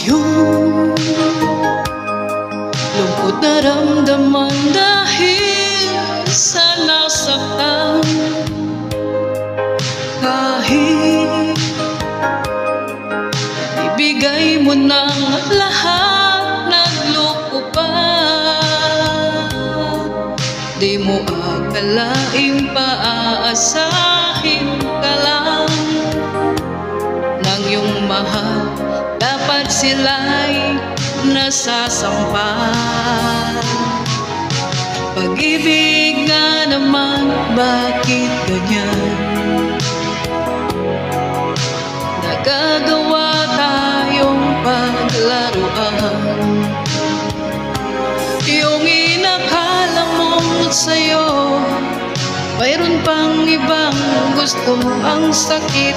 Yung lungkot na ramdaman dahil sa nasaktan. Kahit ibigay mo ng lahat, nagloko pa. Di mo akalaing paaasahin ka lang ng iyong mahal. Dapat sila'y nasasampal. Pag-ibig nga naman, bakit ganyan? Nagagawa tayong paglaruan. Yung inakala mong sa'yo, mayroon pang ibang gusto ang sakit.